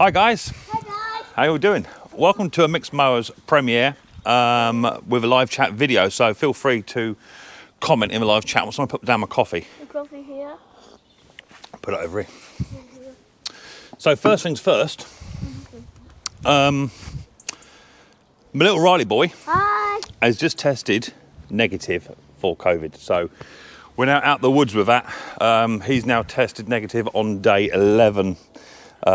Hi guys. Hi guys. How you all doing? Welcome to a Mixed Mowers premiere with a live chat video. So feel free to comment in the live chat. I'm just going to put down my coffee. The coffee here. Put it over here. So first things first. My little Riley boy Hi. has just tested negative for COVID. So we're now out the woods with that. He's now tested negative on day 11.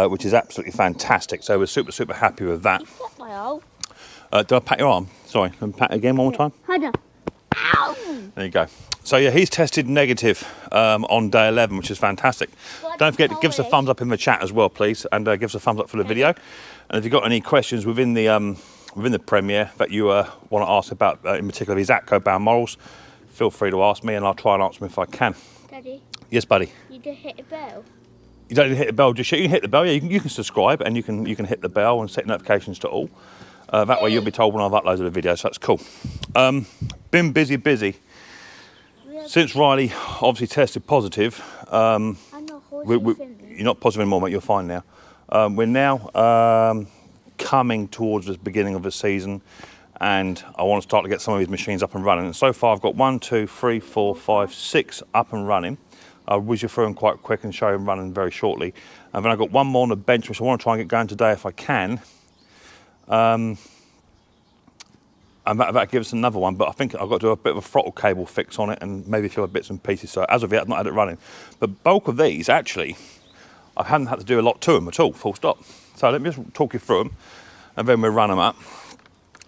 Which is absolutely fantastic. So we're super happy with that. You cut my arm. Did I pat your arm? Sorry, can I pat it again one more time? Hold on. Ow. There you go. So yeah, he's tested negative on day 11, which is fantastic. Don't forget to give us a thumbs up in the chat as well, please, and give us a thumbs up for the video. And if you've got any questions within the premiere that you want to ask about, in particular these ATCO Balmorals, feel free to ask me, and I'll try and answer them if I can. Daddy. Yes, buddy. You just hit the bell. You don't need to hit the bell just yet. You can hit the bell. Yeah, you can subscribe, and you can hit the bell and set notifications to all. That way you'll be told when I've uploaded a video. So that's cool. Been busy. Since Riley obviously tested positive. I'm not You're not positive anymore, mate. You're fine now. We're now coming towards the beginning of the season, and I want to start to get some of these machines up and running. And so far, I've got 1, 2, 3, 4, 5, 6 up and running. I'll whiz you through them quite quick and show them running very shortly. And then I've got one more on the bench, which I want to try and get going today if I can. And that gives us another one, but I think I've got to do a bit of a throttle cable fix on it and maybe a few other bits and pieces. So as of yet, I've not had it running. But bulk of these, actually, I haven't had to do a lot to them at all, full stop. So let me just talk you through them, and then we'll run them up.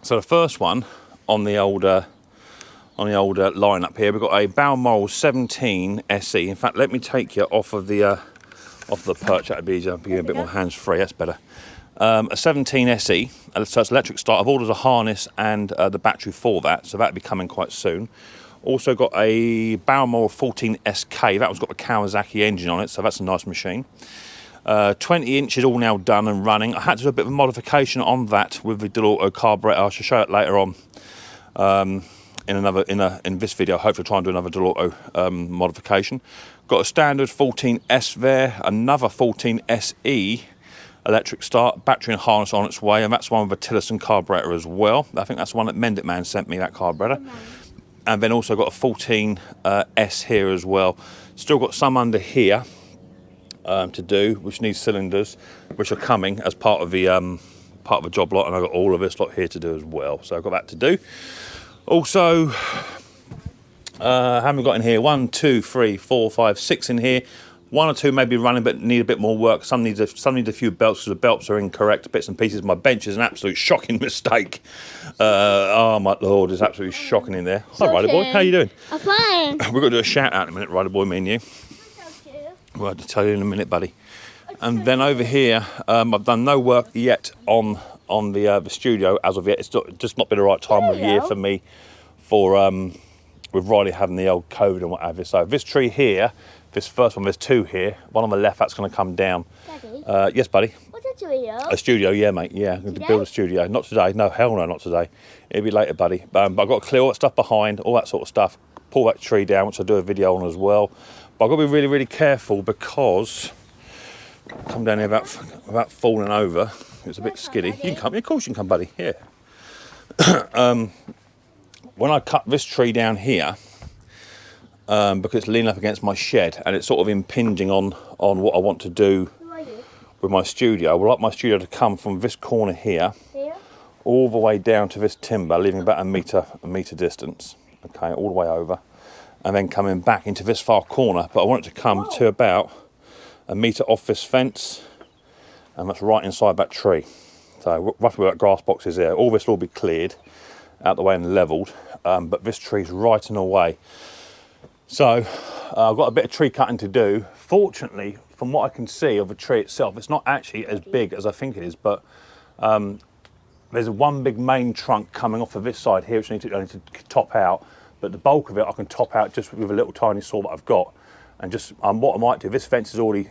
So the first one on the old line up here, we've got a Balmoral 17 SE. In fact, let me take you off of the perch. That'd be easier. I'll give you a bit more hands-free. That's better. A 17 SE, so it's electric start. I've ordered a harness and the battery for that, so that'll be coming quite soon. Also got a Balmoral 14 SK. That one's got a Kawasaki engine on it, so that's a nice machine. 20 inches all now done and running. I had to do a bit of a modification on that with the dual auto carburetor. I shall show it later on. In this video, hopefully try and do another dual auto modification. Got a standard 14S there, another 14 SE electric start, battery and harness on its way, and that's one with a Tillotson carburetor as well. I think that's the one that Mendit Man sent me, that carburetor. And then also got a 14 S here as well. Still got some under here to do, which needs cylinders, which are coming as part of the job lot, and I've got all of this lot here to do as well. So I've got that to do. Also, haven't got in here 1, 2, 3, 4, 5, 6 in here. 1 or 2 may be running but need a bit more work. Some need a few belts because the belts are incorrect, bits and pieces. My bench is an absolute shocking mistake. Oh my lord, it's absolutely shocking in there. Hi Ryder boy, how you doing? I'm fine. We're going to do a shout out in a minute, Ryder boy, me and you. We'll have to tell you in a minute, buddy. And then over here, I've done no work yet on the studio as of yet. It's just not been the right time of year for me with Riley having the old COVID and what have you. So this tree here, this first one, there's 2 here. One on the left, that's going to come down. Daddy? Yes, buddy? What's a studio? A studio, yeah, mate. Yeah, I'm going to build a studio. Not today. No, hell no, not today. It'll be later, buddy. But I've got to clear all that stuff behind, all that sort of stuff. Pull that tree down, which I'll do a video on as well. But I've got to be really careful because come down here without falling over. It's a bit skiddy. You can come. Of course you can come, buddy. Yeah. When I cut this tree down here, because it's leaning up against my shed and it's sort of impinging on what I want to do with my studio. I would like my studio to come from this corner here all the way down to this timber, leaving about a metre distance. Okay, all the way over, and then coming back into this far corner. But I want it to come to about a metre off this fence, and that's right inside that tree. So roughly where that grass box is there. All this will all be cleared out the way and levelled, but this tree's right in the way. So I've got a bit of tree cutting to do. Fortunately, from what I can see of the tree itself, it's not actually as big as I think it is, but there's one big main trunk coming off of this side here, which I need to top out, but the bulk of it I can top out just with a little tiny saw that I've got. And just what I might do, this fence is already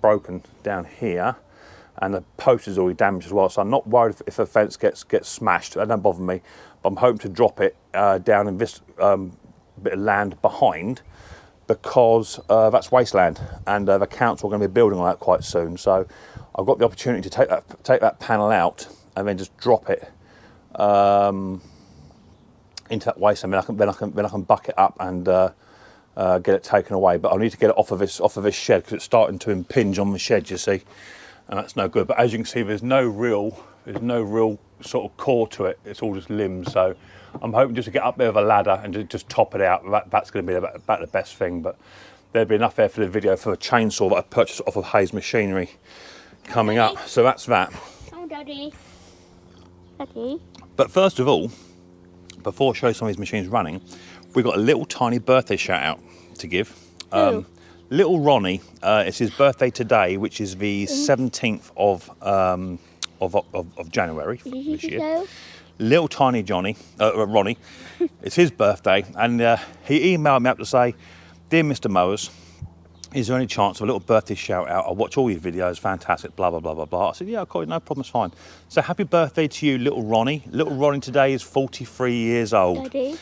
broken down here, and the post is already damaged as well, so I'm not worried if the fence gets smashed. That don't bother me, but I'm hoping to drop it down in this bit of land behind, because that's wasteland, and the council are going to be building on that quite soon. So I've got the opportunity to take that panel out and then just drop it into that waste, and then I can buck it up and get it taken away. But I need to get it off of this shed because it's starting to impinge on the shed, you see, and that's no good. But as you can see, there's no real sort of core to it. It's all just limbs. So I'm hoping just to get up there with a ladder and just top it out. That's going to be about the best thing. But there'll be enough there for the video for a chainsaw that I purchased off of Hayes Machinery coming up. So that's that. Oh, Daddy. Daddy. But first of all, before I show you some of these machines running, we've got a little tiny birthday shout out to give. Little Ronnie, it's his birthday today, which is the 17th of January this year. Little tiny Ronnie, it's his birthday, and he emailed me up to say, "Dear Mr. Mowers, is there any chance of a little birthday shout out? I watch all your videos, fantastic, blah, blah, blah, blah, blah." I said, "Yeah, okay, no problem, it's fine." So happy birthday to you, little Ronnie. Little Ronnie today is 43 years old. Daddy.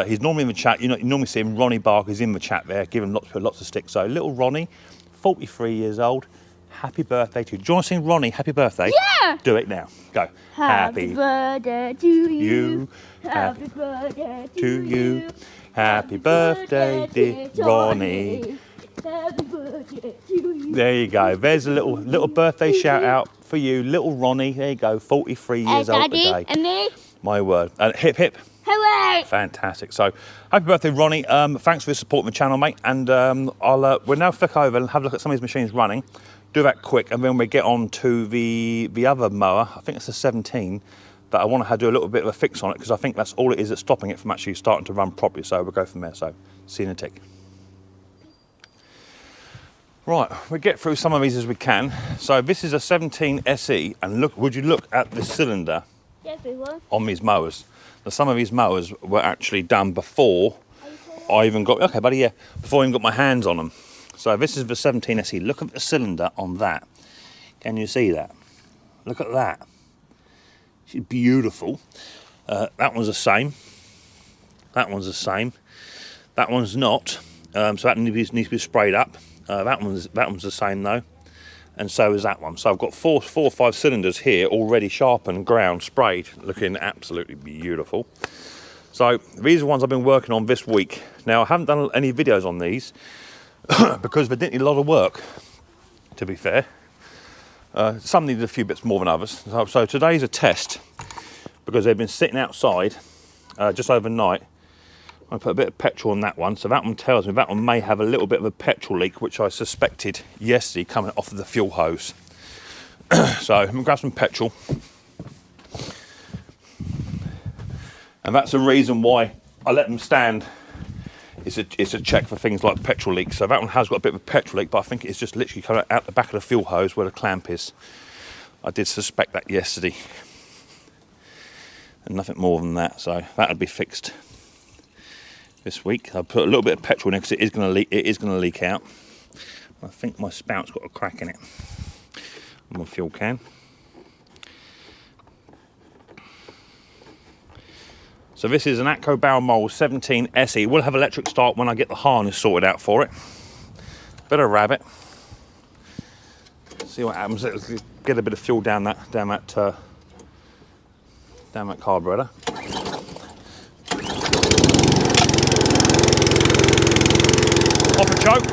He's normally in the chat. You normally see him, Ronnie Barker's in the chat there, giving lots of sticks. So little Ronnie, 43 years old, happy birthday to you. Do you want to sing Ronnie happy birthday? Yeah! Do it now, go. Happy birthday to you. Happy birthday to you. Happy birthday, dear Ronnie. Happy birthday to you. There you go. There's a little birthday shout out for you, little Ronnie. There you go. 43 years old Daddy, today. and me. My word. Hip hip. Hooray! Fantastic. So happy birthday, Ronnie. Thanks for supporting the channel, mate. And we'll now flick over and have a look at some of these machines running. Do that quick, and then we get on to the other mower. I think it's a 17 that I want to do a little bit of a fix on it because I think that's all it is that's stopping it from actually starting to run properly. So we'll go from there. So see you in a tick. Right, we'll get through some of these as we can. So this is a 17 SE, and would you look at the cylinder Everyone. on these mowers? Now, some of these mowers were actually done before I even got, okay buddy, yeah, before I even got my hands on them. So this is the 17 SE. Look at the cylinder on that. Can you see that? Look at that. She's beautiful. That one's the same. That one's the same. That one's not. So that needs to be sprayed up. That one's the same though, and so is that one. So I've got four or five cylinders here already sharpened, ground, sprayed, looking absolutely beautiful. So these are ones I've been working on this week. Now I haven't done any videos on these because they didn't need a lot of work, to be fair. Some needed a few bits more than others. So today's a test because they've been sitting outside just overnight. I put a bit of petrol on that one, so that one tells me that one may have a little bit of a petrol leak, which I suspected yesterday coming off of the fuel hose. So I'm gonna grab some petrol, and that's the reason why I let them stand. It's a check for things like petrol leaks. So that one has got a bit of a petrol leak, but I think it's just literally coming out the back of the fuel hose where the clamp is. I did suspect that yesterday, and nothing more than that. So that'll be fixed this week. I'll put a little bit of petrol in it because it is going to leak. It is going to leak out. I think my spout's got a crack in it on my fuel can. So this is an ATCO Balmoral 17 SE. We'll have electric start when I get the harness sorted out for it. Bit of rabbit. See what happens. Let's get a bit of fuel down that carburetor. Off a choke.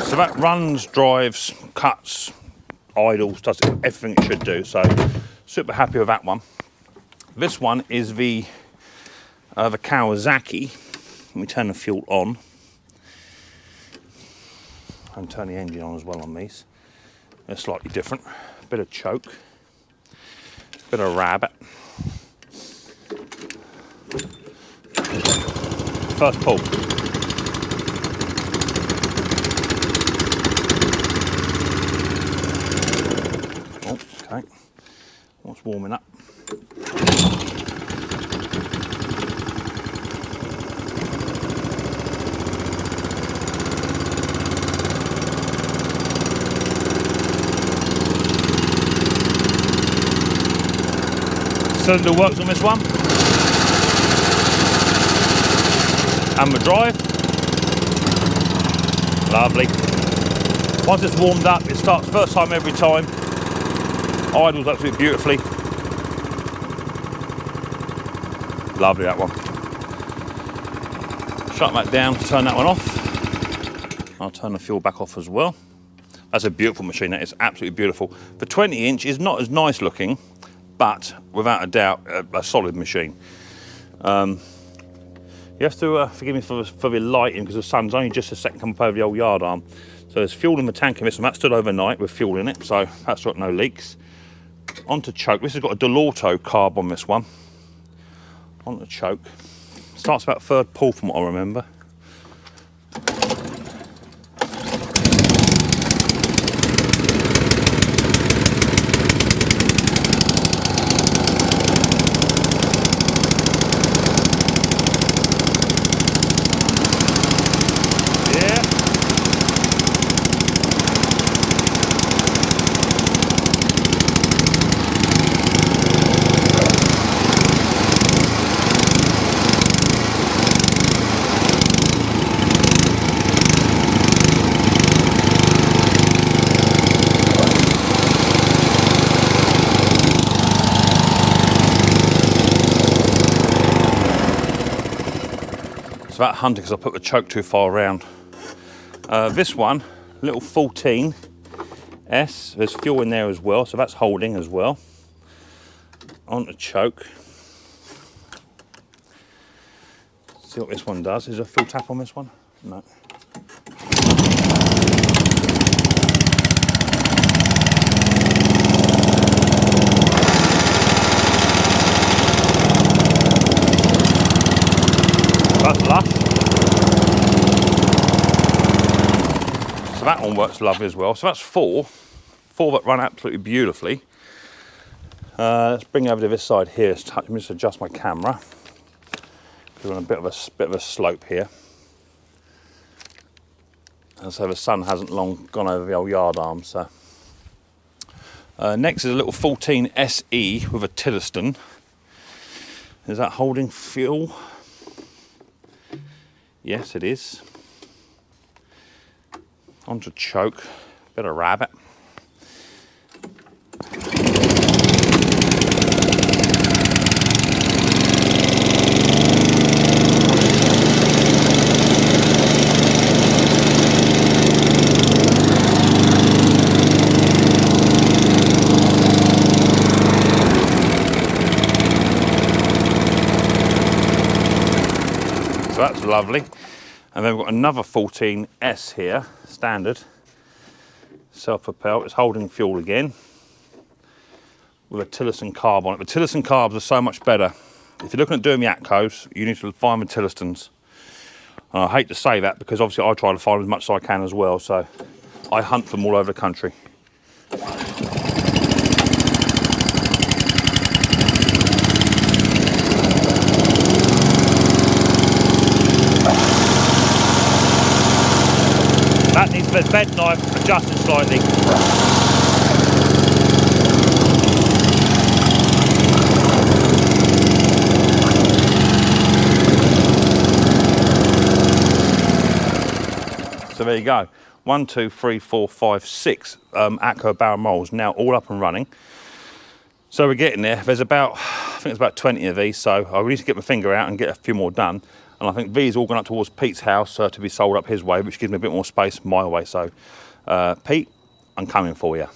So that runs, drives, cuts, idles, does everything it should do. So super happy with that one. This one is the Kawasaki. Let me turn the fuel on. And turn the engine on as well on these. They're slightly different. Bit of choke, bit of rabbit. First pull. Oh, okay. What's warming up? cylinder works on this one. And the drive. Lovely. Once it's warmed up, it starts first time every time. Idles absolutely beautifully. Lovely, that one. Shut that down, turn that one off. I'll turn the fuel back off as well. That's a beautiful machine, that is absolutely beautiful. The 20-inch is not as nice looking, but without a doubt, a solid machine. You have to forgive me for the lighting because the sun's only just a second come up over the old yard arm. So there's fuel in the tank in this one. That stood overnight with fuel in it, so that's got no leaks. Onto choke. This has got a Delauto carb on this one. Onto choke. Starts about third pull from what I remember. That hunting because I put the choke too far around. This one, little 14S, there's fuel in there as well, so that's holding as well. On the choke. See what this one does. Is there a fuel tap on this one? No. That's lush. So that one works lovely as well. So that's four that run absolutely beautifully. Let's bring over to this side here. Let me just adjust my camera. We're on a bit of a slope here, and so the sun hasn't long gone over the old yard arm. So next is a little 14 SE with a Tillotson. Is that holding fuel? Yes, it is. Onto choke, bit of rabbit. So that's lovely. And then we've got another 14S here, standard, self-propelled. It's holding fuel again with a Tillotson carb on it. The Tillotson carbs are so much better. If you're looking at doing the ATCOs, you need to find the Tillotsons. And I hate to say that because obviously I try to find as much as I can as well, so I hunt them all over the country. That needs the bed knife adjusted slightly. So there you go. 1, 2, 3, 4, 5, 6 ATCO Balmorals now all up and running. So we're getting there. There's about, I think it's about 20 of these, so I need to get my finger out and get a few more done. And I think these all gone up towards Pete's house to be sold up his way, which gives me a bit more space my way. So, Pete, I'm coming for you.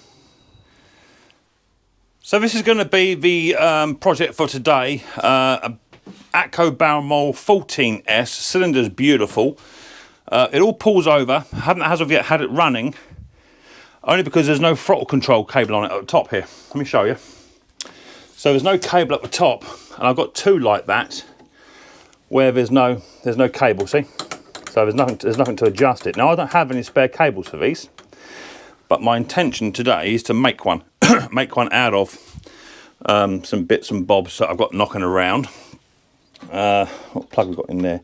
So this is going to be the project for today. ATCO Balmoral 14S, cylinder's beautiful. It all pulls over. I haven't as of yet had it running, only because there's no throttle control cable on it at the top here. Let me show you. So there's no cable at the top, and I've got two like that, where there's no cable, see? So there's nothing to adjust it. Now I don't have any spare cables for these, but my intention today is to make one, make one out of some bits and bobs that I've got knocking around. What plug we've got in there?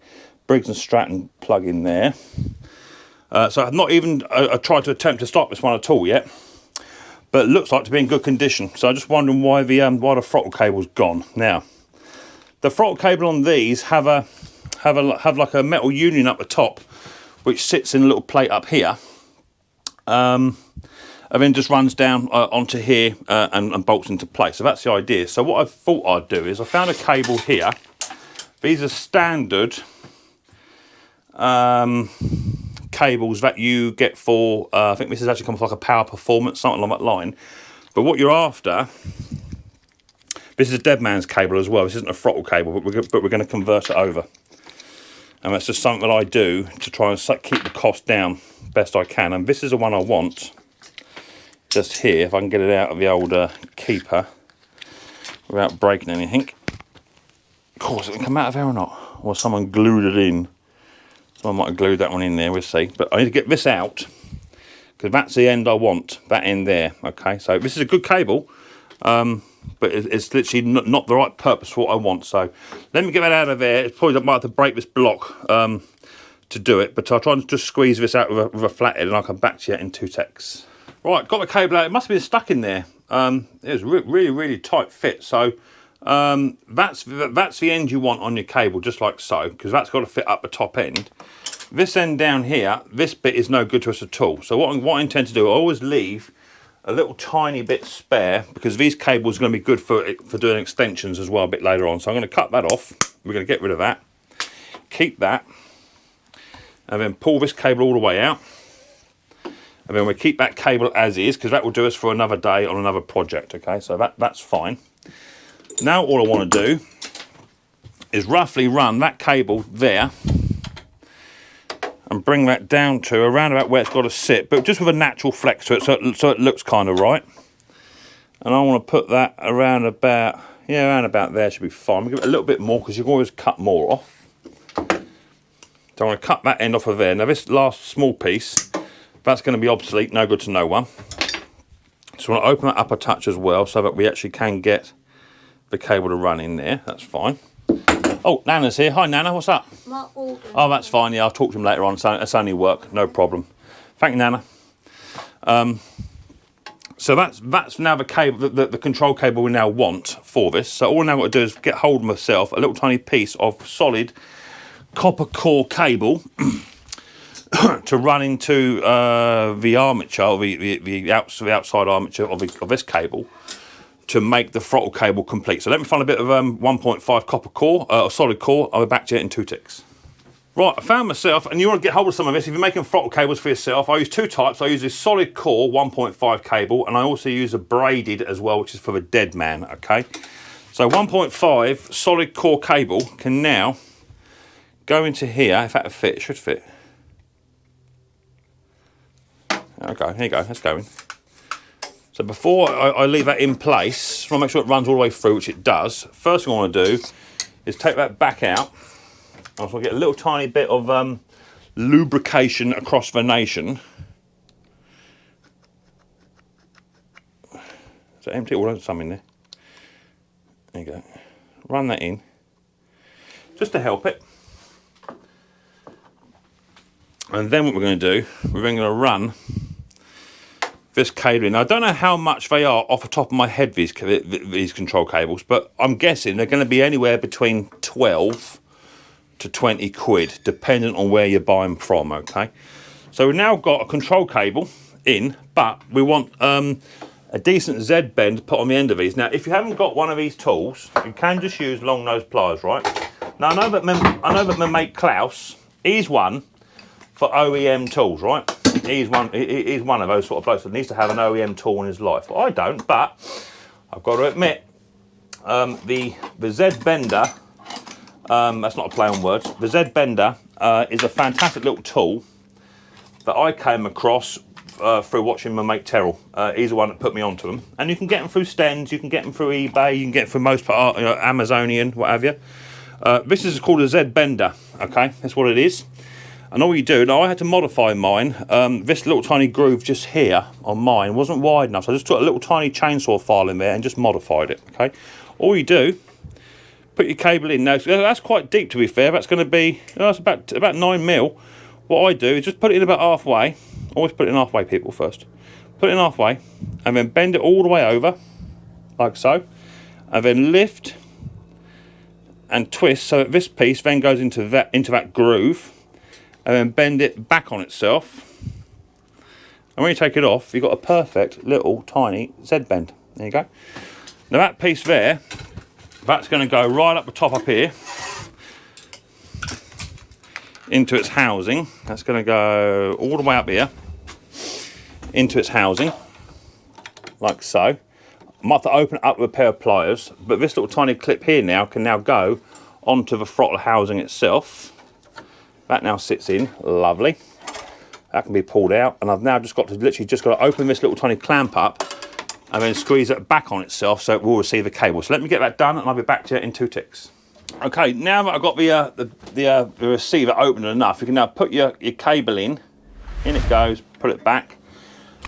Briggs and Stratton plug in there. So I've not even tried to attempt to start this one at all yet. but it looks like to be in good condition. So I'm just wondering why the throttle cable's gone. Now, the throttle cable on these have like a metal union up the top, which sits in a little plate up here, and then just runs down onto here and bolts into place. So that's the idea. So what I thought I'd do is I found a cable here. These are standard cables that you get for, I think this is actually comes like a power performance, something along that line. But what you're after, this is a dead man's cable as well. This isn't a throttle cable, but we're going to convert it over. And that's just something that I do to try and keep the cost down best I can. And this is the one I want, just here, if I can get it out of the old keeper without breaking anything. Of course, it can come out of there or not. Or someone glued it in. Someone might have glued that one in there, we'll see. But I need to get this out, because that's the end I want, that end there. Okay, so this is a good cable, but it's literally not the right purpose for what I want. So let me get that out of there. It's probably I might have to break this block to do it, but I'll try and just squeeze this out with a flathead, and I'll come back to you in 2 secs. Right, got the cable out. It must have been stuck in there. It was really tight fit. So that's the end you want on your cable, just like so, because that's got to fit up the top end. This end down here, this bit is no good to us at all. So what I intend to do, I always leave a little tiny bit spare, because these cables are going to be good for doing extensions as well a bit later on. So I'm going to cut that off. We're going to get rid of that, keep that, and then pull this cable all the way out. And then we keep that cable as is, because that will do us for another day on another project. Okay, so that's fine. Now all I want to do is roughly run that cable there and bring that down to around about where it's got to sit, but just with a natural flex to it, so it looks kind of right. And I want to put that around about there should be fine. We'll give it a little bit more, because you can always cut more off. So I want to cut that end off of there. Now this last small piece, that's going to be obsolete, no good to no one. So I want to open that up a touch as well, so that we actually can get the cable to run in there. That's fine. Oh, Nana's here. Hi, Nana. What's up? Oh, that's fine. Yeah, I'll talk to him later on. It's only work. No problem. Thank you, Nana. So that's now the cable, the control cable we now want for this. So all I've now got to do is get hold of myself a little tiny piece of solid copper core cable to run into the armature, the outside armature of this cable, to make the throttle cable complete. So let me find a bit of 1.5 copper core, or solid core. I'll be back to you in 2 ticks. Right, I found myself, and you want to get hold of some of this, if you're making throttle cables for yourself, I use 2 types. I use a solid core 1.5 cable, and I also use a braided as well, which is for the dead man, okay? So 1.5 solid core cable can now go into here. If that would fit, it should fit. Okay, here you go, that's going. So before I leave that in place, I want to make sure it runs all the way through, which it does. First thing I want to do is take that back out. I want to get a little tiny bit of lubrication across the nation. Is that empty or there's some in there? There you go. Run that in, just to help it. And then what we're going to do, we're then going to run this cabling. Now, I don't know how much they are off the top of my head, these control cables, but I'm guessing they're going to be anywhere between 12 to 20 quid, depending on where you buy them from, okay? So we've now got a control cable in, but we want a decent Z bend put on the end of these. Now, if you haven't got one of these tools, you can just use long nose pliers, right? Now, I know that my mate Klaus, he's one for OEM tools, right? He's one of those sort of blokes that needs to have an OEM tool in his life. Well, I don't, but I've got to admit, the Z bender, that's not a play on words, the Z bender is a fantastic little tool that I came across through watching my mate Terrell. He's the one that put me onto them. And you can get them through Stens, you can get them through eBay, you can get them from most part, Amazonian, what have you. This is called a Z bender, okay? That's what it is. And all you do, now I had to modify mine, this little tiny groove just here on mine wasn't wide enough, so I just took a little tiny chainsaw file in there and just modified it, okay? All you do, put your cable in. Now, that's quite deep to be fair, that's going to be, that's about 9 mil. What I do is just put it in about halfway, always put it in halfway, people, first. put it in halfway, and then bend it all the way over, like so, and then lift and twist so that this piece then goes into that groove, and then bend it back on itself. And when you take it off, you've got a perfect little tiny Z bend. There you go. Now that piece there, that's going to go right up the top up here into its housing. That's going to go all the way up here into its housing, like so. I might have to open it up with a pair of pliers, but this little tiny clip here now can now go onto the throttle housing itself. That now sits in, lovely. That can be pulled out, and I've now just got to open this little tiny clamp up and then squeeze it back on itself so it will receive the cable. So let me get that done and I'll be back to you in 2 ticks. Okay, now that I've got the receiver open enough, you can now put your cable in it goes, put it back,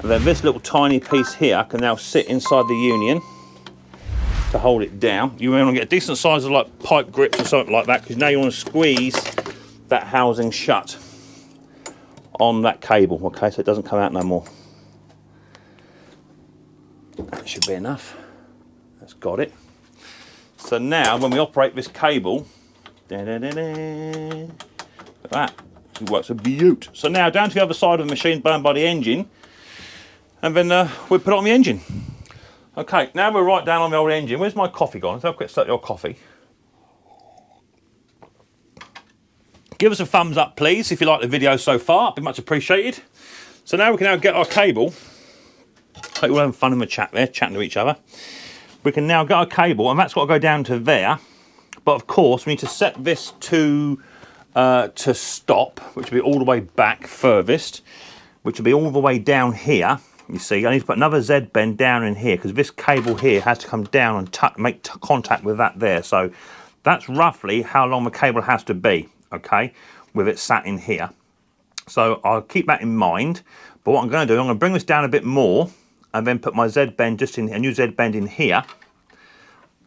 and then this little tiny piece here can now sit inside the union to hold it down. You want to get a decent size of like pipe grips or something like that, because now you want to squeeze that housing shut on that cable, okay, so it doesn't come out no more. That should be enough. That's got it. So now when we operate this cable, look at that, it works a beaut. So now down to the other side of the machine burned by the engine, and then we put it on the engine. Okay, now we're right down on the old engine. Where's my coffee gone? Let's have a quick start your coffee. Give us a thumbs up, please, if you like the video so far. It'd be much appreciated. So now we can now get our cable. Hope we're having fun in the chat there, chatting to each other. We can now get our cable, and that's got to go down to there. But of course, we need to set this to stop, which will be all the way back furthest, which will be all the way down here. You see, I need to put another Z bend down in here because this cable here has to come down and make contact with that there. So that's roughly how long the cable has to be, okay, with it sat in here. So I'll keep that in mind. But what I'm going to do, I'm going to bring this down a bit more and then put my Z bend just in, a new Z bend in here.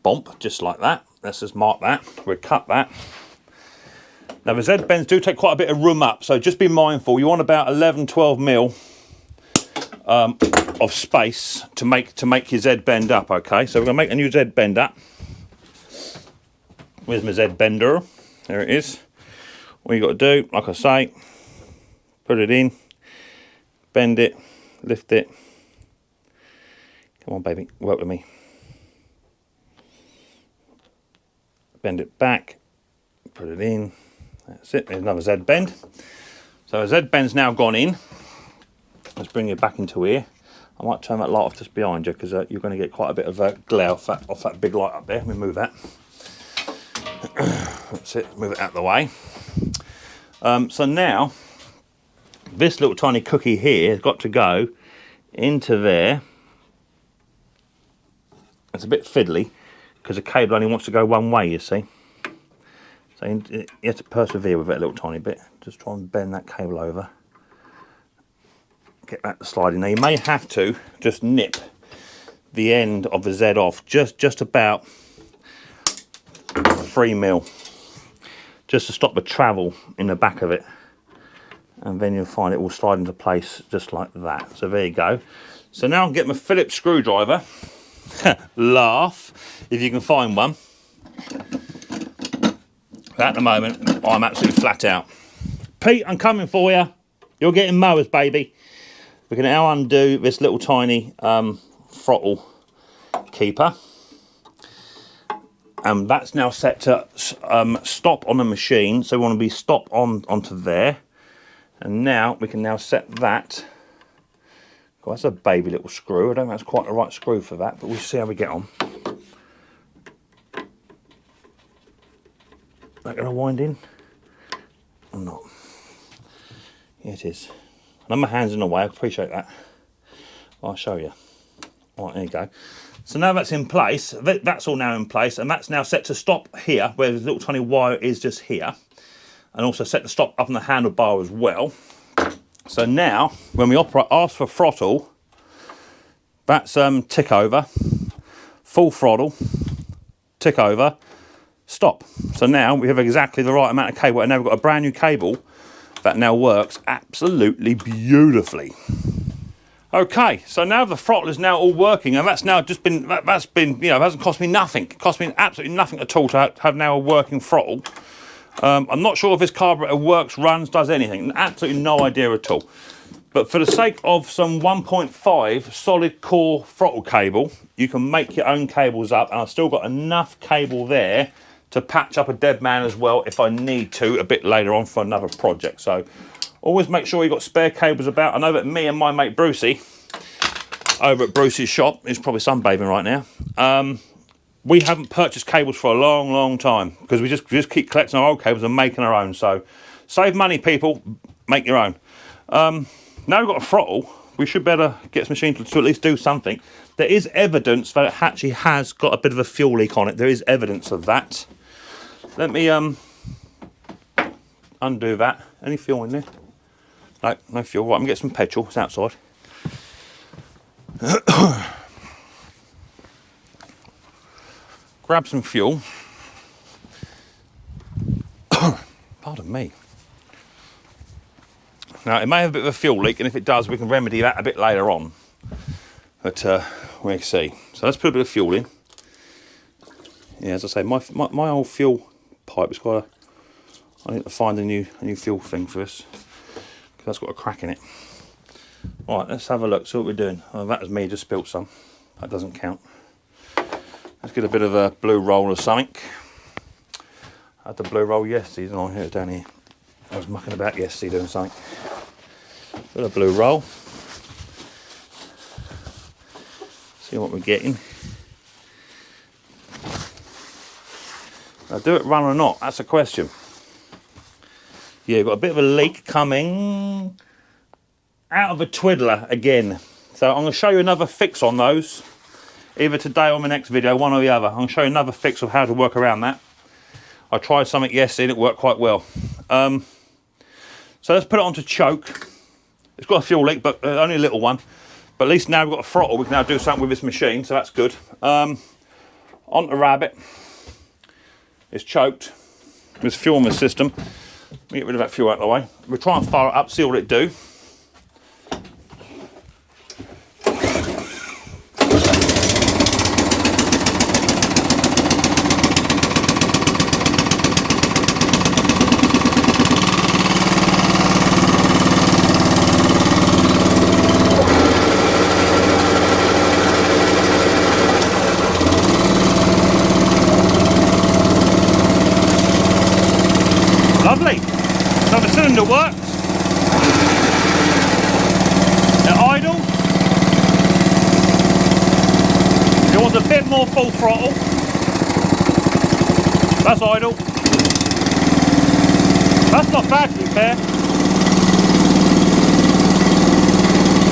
Bump, just like that. Let's just mark that. We'll cut that. Now the Z bends do take quite a bit of room up, so just be mindful. You want about 11, 12 mil of space to make your Z bend up, okay? So we're going to make a new Z bend up. Where's my Z bender? There it is. What you got to do, like I say, put it in, bend it, lift it. Come on, baby, work with me. Bend it back, put it in. That's it, there's another Z bend. So a Z bend's now gone in. Let's bring it back into here. I might turn that light off just behind you because you're going to get quite a bit of glare off that big light up there. Let me move that. That's it, move it out of the way. So now, this little tiny cookie here has got to go into there. It's a bit fiddly because the cable only wants to go one way, you see. So you have to persevere with it a little tiny bit. Just try and bend that cable over. Get that sliding. Now you may have to just nip the end of the Z off just about 3 mil, just to stop the travel in the back of it, and then you'll find it will slide into place just like that. So there you go. So now I'll get my Phillips screwdriver. Laugh if you can find one. At the moment I'm absolutely flat out. Pete, I'm coming for you. You're getting mowers, baby. We can now undo this little tiny throttle keeper. And that's now set to stop on the machine. So we want to be stop onto there. And now we can now set that. God, that's a baby little screw. I don't think that's quite the right screw for that, but we'll see how we get on. That going to wind in or not? Yeah, it is. And my hand's in the way, I appreciate that. I'll show you. All right, there you go. So now that's in place, that's all now in place, and that's now set to stop here, where the little tiny wire is just here. And also set to stop up on the handlebar as well. So now, when we ask for throttle, that's tick over, full throttle, tick over, stop. So now we have exactly the right amount of cable, and now we've got a brand new cable that now works absolutely beautifully. Okay, so now the throttle is now all working, and that's now just been, that's been, you know, it hasn't cost me nothing. It cost me absolutely nothing at all to have now a working throttle. I'm not sure if this carburetor works, runs, does anything. Absolutely no idea at all. But for the sake of some 1.5 solid core throttle cable, you can make your own cables up, and I've still got enough cable there to patch up a dead man as well if I need to a bit later on for another project. So always make sure you've got spare cables about. I know that me and my mate Brucey over at Bruce's shop, is probably sunbathing right now, we haven't purchased cables for a long time because we just keep collecting our old cables and making our own. So save money, people, make your own. Now we've got a throttle, we should better get this machine to at least do something. There is evidence that it actually has got a bit of a fuel leak on it. There is evidence of that. Let me undo that. Any fuel in there? No, no fuel. Right, I'm going to get some petrol. It's outside. Grab some fuel. Pardon me. Now, it may have a bit of a fuel leak, and if it does, we can remedy that a bit later on. But we'll see. So let's put a bit of fuel in. Yeah, as I say, my old fuel pipe has got a... I need to find a new fuel thing for this, because that's got a crack in it. All right, let's have a look, see what we're doing. Oh, that was me, just spilt some. That doesn't count. Let's get a bit of a blue roll or something. I had the blue roll yesterday, didn't I? Here, down here. I was mucking about yesterday doing something. Bit of blue roll. See what we're getting. Now, do it run or not? That's a question. Yeah, you've got a bit of a leak coming out of a twiddler again. So I'm going to show you another fix on those. Either today or my next video, one or the other. I'm going to show you another fix of how to work around that. I tried something yesterday and it worked quite well. So let's put it onto choke. It's got a fuel leak, but only a little one. But at least now we've got a throttle, we can now do something with this machine, so that's good. Onto rabbit. It's choked. There's fuel in the system. Let me get rid of that fuel out of the way. We'll try and fire it up, see what it do. Lovely. So the cylinder works. They're idle. If you want a bit more full throttle, that's idle. That's not bad, to be fair.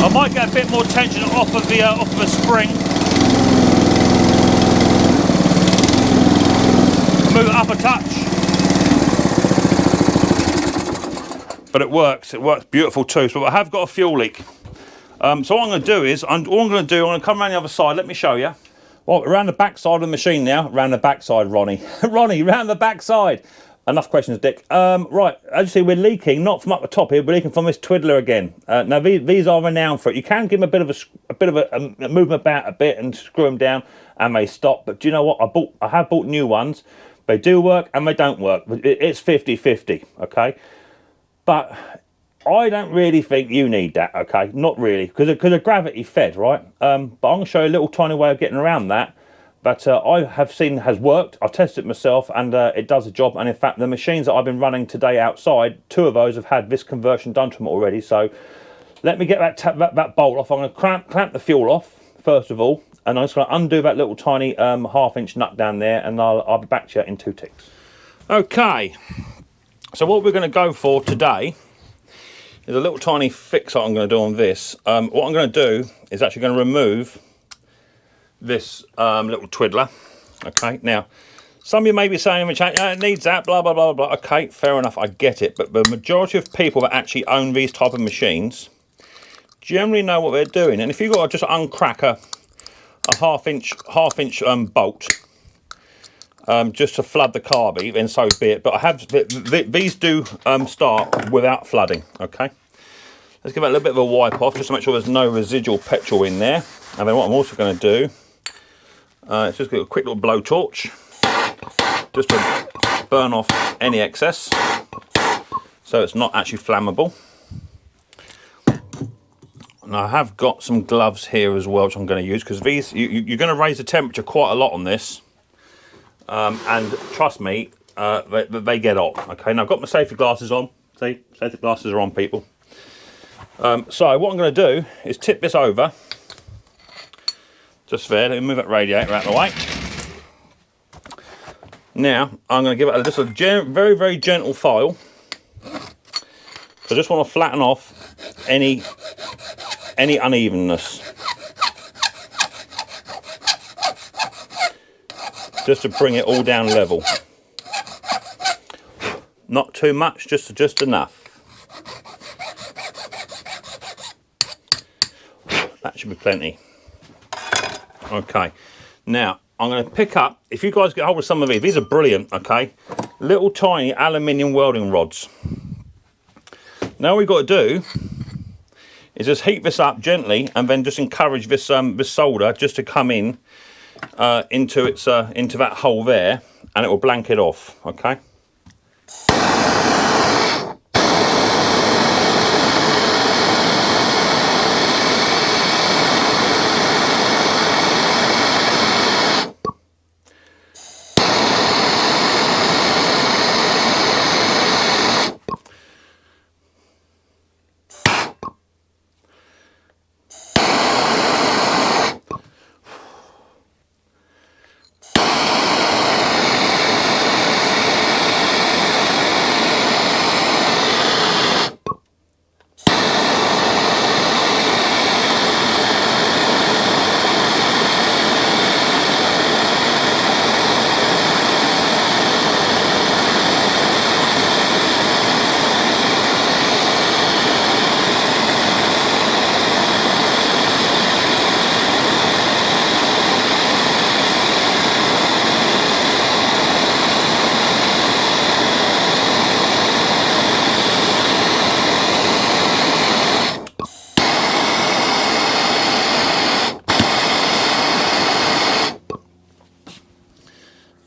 I might get a bit more tension off of the spring. Move it up a touch. But it works beautiful too. So I have got a fuel leak. So what I'm going to do is, I'm going to come around the other side. Let me show you. Well, around the back side of the machine now. Around the back side, Ronnie. Ronnie, round the back side. Enough questions, Dick. Right, as you see, we're leaking, not from up the top here, we're leaking from this twiddler again. Now, these are renowned for it. You can give them a bit of a move them about a bit and screw them down, and they stop. But do you know what? I have bought new ones. They do work and they don't work. It's 50-50, okay? But I don't really think you need that, okay? Not really, because of gravity fed, right? But I'm going to show you a little tiny way of getting around that. But I have seen has worked. I've tested it myself, and it does the job. And in fact, the machines that I've been running today outside, 2 of those have had this conversion done to them already. So let me get that bolt off. I'm going to clamp the fuel off, first of all. And I'm just going to undo that little tiny half-inch nut down there, and I'll be back to you in 2 ticks. Okay. So what we're going to go for today is a little tiny fix that I'm going to do on this. What I'm going to do is actually going to remove this little twiddler. Okay, now some of you may be saying in the chat, it needs that, blah blah blah blah. Okay, fair enough, I get it. But the majority of people that actually own these type of machines generally know what they're doing. And if you've got to just uncrack a half inch bolt just to flood the carby, then so be it. But I have these do start without flooding. Okay, Let's give it a little bit of a wipe off just to make sure there's no residual petrol in there. And then what I'm also going to do is just get a quick little blowtorch just to burn off any excess so it's not actually flammable. And I have got some gloves here as well, which I'm going to use, because these you're going to raise the temperature quite a lot on this, and trust me, they get hot. Okay, now I've got my safety glasses on. See, safety glasses are on, people. So what I'm going to do is tip this over, just there. Let me move that radiator out of the way. Now I'm going to give it just a very, very gentle file. So I just want to flatten off any unevenness, just to bring it all down level. Not too much, just enough. That should be plenty. Okay, now I'm going to pick up, if you guys get hold of some of these are brilliant, okay? Little tiny aluminium welding rods. Now all we've got to do is just heat this up gently, and then just encourage this this solder just to come in into that hole there, and it will blank it off. Okay.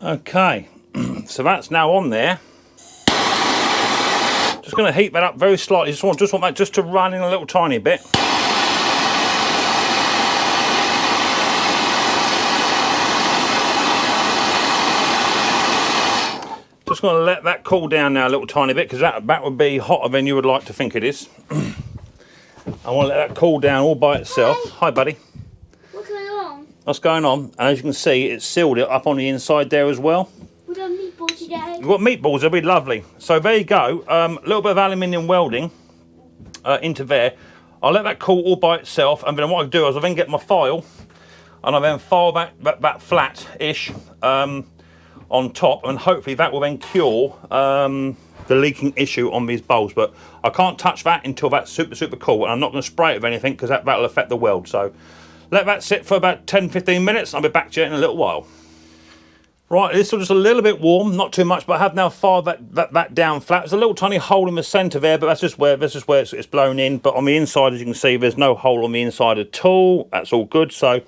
Okay, so that's now on there. Just going to heat that up very slightly. Just want that just to run in a little tiny bit. Just going to let that cool down now a little tiny bit, because that would be hotter than you would like to think it is. I want to let that cool down all by itself. Hi, buddy. What's going on? What's going on? And as you can see, it's sealed it up on the inside there as well. We got meatballs today. You've got meatballs, they'll be lovely. So there you go, a little bit of aluminium welding into there. I'll let that cool all by itself, and then what I do is I then get my file, and I then file that flat-ish on top, and hopefully that will then cure the leaking issue on these bowls. But I can't touch that until that's super cool, and I'm not going to spray it with anything, because that'll affect the weld. So let that sit for about 10-15 minutes. I'll be back to you in a little while. Right, it's just a little bit warm, not too much, but I have now filed that down flat. There's a little tiny hole in the centre there, but that's just where it's blown in. But on the inside, as you can see, there's no hole on the inside at all. That's all good. So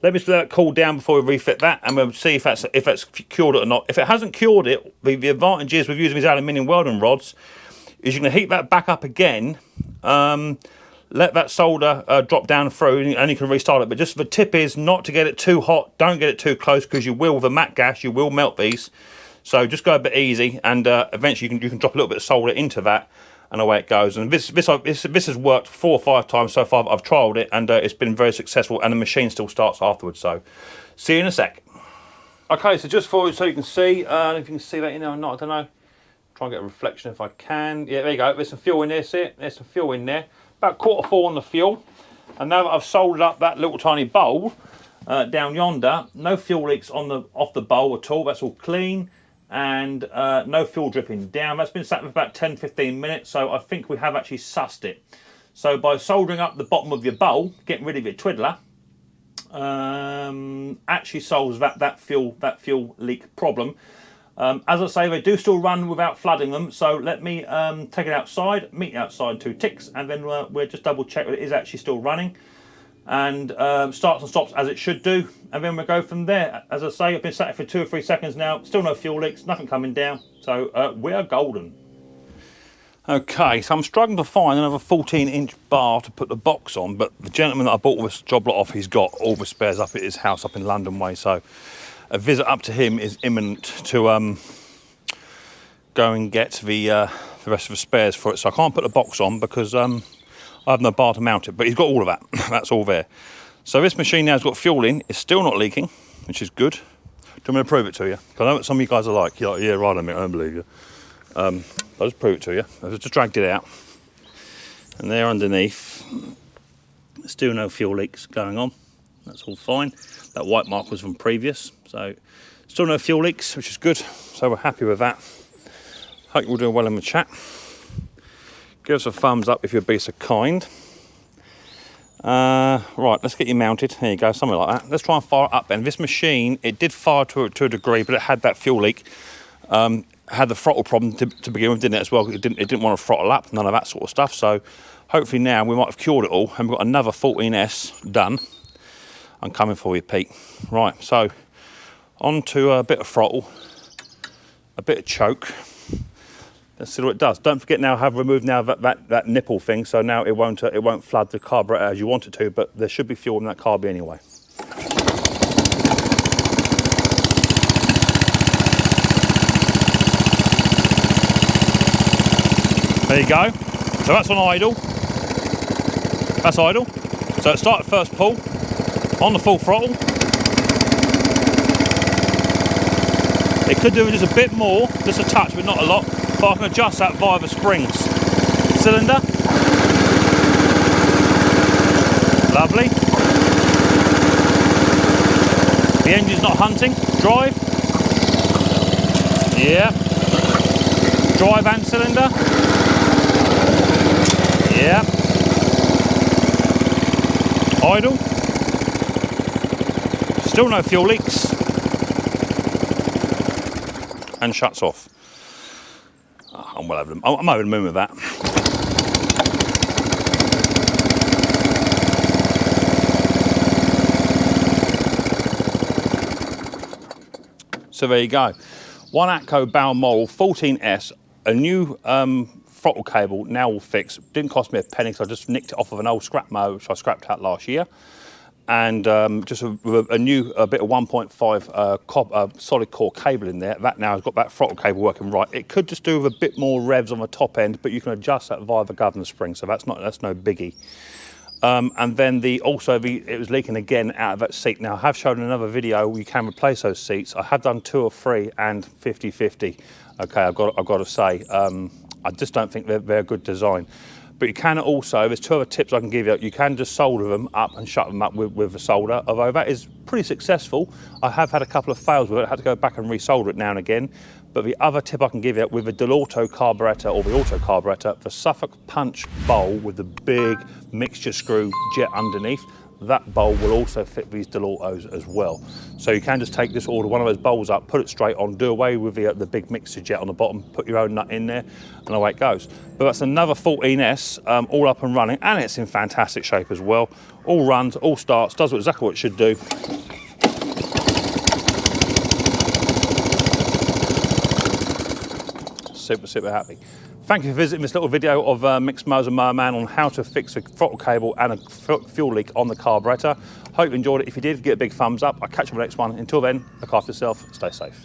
let me just let that cool down before we refit that, and we'll see if that's cured it or not. If it hasn't cured it, the advantage is with using these aluminium welding rods is you can heat that back up again. Let that solder drop down through, and you can restart it. But just the tip is not to get it too hot. Don't get it too close, because you will, with a matte gas, you will melt these. So just go a bit easy, and eventually you can drop a little bit of solder into that, and away it goes. And this has worked 4 or 5 times so far. I've trialled it, and it's been very successful, and the machine still starts afterwards. So see you in a sec. Okay, so just so you can see, if you can see that in there or not, I don't know. Try and get a reflection if I can. Yeah, there you go. There's some fuel in there. See it? There's some fuel in there. About 1/4 on the fuel. And now that I've soldered up that little tiny bowl down yonder, no fuel leaks off the bowl at all. That's all clean, and no fuel dripping down. That's been sat for about 10-15 minutes, so I think we have actually sussed it. So by soldering up the bottom of your bowl, getting rid of your twiddler, actually solves that fuel leak problem. As I say, they do still run without flooding them, so let me take it outside, meet you outside 2 ticks, and then we'll just double check that it is actually still running, and starts and stops as it should do, and then we'll go from there. As I say, I've been sat here for 2 or 3 seconds now, still no fuel leaks, nothing coming down, so we are golden. Okay, so I'm struggling to find another 14-inch bar to put the box on, but the gentleman that I bought this job lot off, he's got all the spares up at his house up in London way, so a visit up to him is imminent to go and get the rest of the spares for it. So I can't put the box on because I have no bar to mount it, but he's got all of that. That's all there. So this machine now has got fuel in. It's still not leaking, which is good. Do you want me to prove it to you? Because I know what some of you guys are like. You're like, yeah, right, I don't believe you. I'll just prove it to you. I've just dragged it out. And there underneath, still no fuel leaks going on. That's all fine. That white mark was from previous. So still no fuel leaks, which is good. So we're happy with that. Hope you're all doing well in the chat. Give us a thumbs up if you'd be so kind. Right, let's get you mounted. There you go, something like that. Let's try and fire it up then. This machine, it did fire to a degree, but it had that fuel leak. Had the throttle problem to begin with, didn't it, as well? It didn't want to throttle up, none of that sort of stuff. So hopefully now we might have cured it all, and we've got another 14S done. I'm coming for you, Pete. Right, so on to a bit of throttle, a bit of choke. Let's see what it does. Don't forget now, I have removed now that nipple thing, so now it won't flood the carburetor as you want it to, but there should be fuel in that carb anyway. There you go. So that's on idle. That's idle. So it started first pull on the full throttle. It could do with just a bit more, just a touch, but not a lot. But I can adjust that via the springs. Cylinder. Lovely. The engine's not hunting. Drive. Yeah. Drive and cylinder. Yeah. Idle. Still no fuel leaks. And shuts off. I'm over the moon with that. So there you go. One ATCO Balmoral 14S, a new throttle cable, now all fixed. Didn't cost me a penny because I just nicked it off of an old scrap mower which I scrapped out last year. And just a bit of 1.5 solid core cable in there. That now has got that throttle cable working right. It could just do with a bit more revs on the top end, but you can adjust that via the governor spring, so that's no biggie. And then it was leaking again out of that seat. Now I have shown in another video you can replace those seats. I have done 2 or 3 and 50-50. Okay, I've got to say, I just don't think they're a good design. But you can also, there's 2 other tips I can give you. You can just solder them up and shut them up with the solder, although that is pretty successful. I have had a couple of fails with it. I had to go back and resolder it now and again. But the other tip I can give you, with the Delauto carburetor or the auto carburetor, the Suffolk punch bowl with the big mixture screw jet underneath, that bowl will also fit these Delautos as well. So you can just take this, order one of those bowls up, put it straight on, do away with the big mixer jet on the bottom, put your own nut in there, and away it goes. But that's another 14S, all up and running, and it's in fantastic shape as well. All runs, all starts, does exactly what it should do. Super, super happy. Thank you for visiting this little video of Mixed Mowers and Mower Man on how to fix a throttle cable and a fuel leak on the carburetor. Hope you enjoyed it. If you did, give it a big thumbs up. I'll catch you on the next one. Until then, look after yourself, stay safe.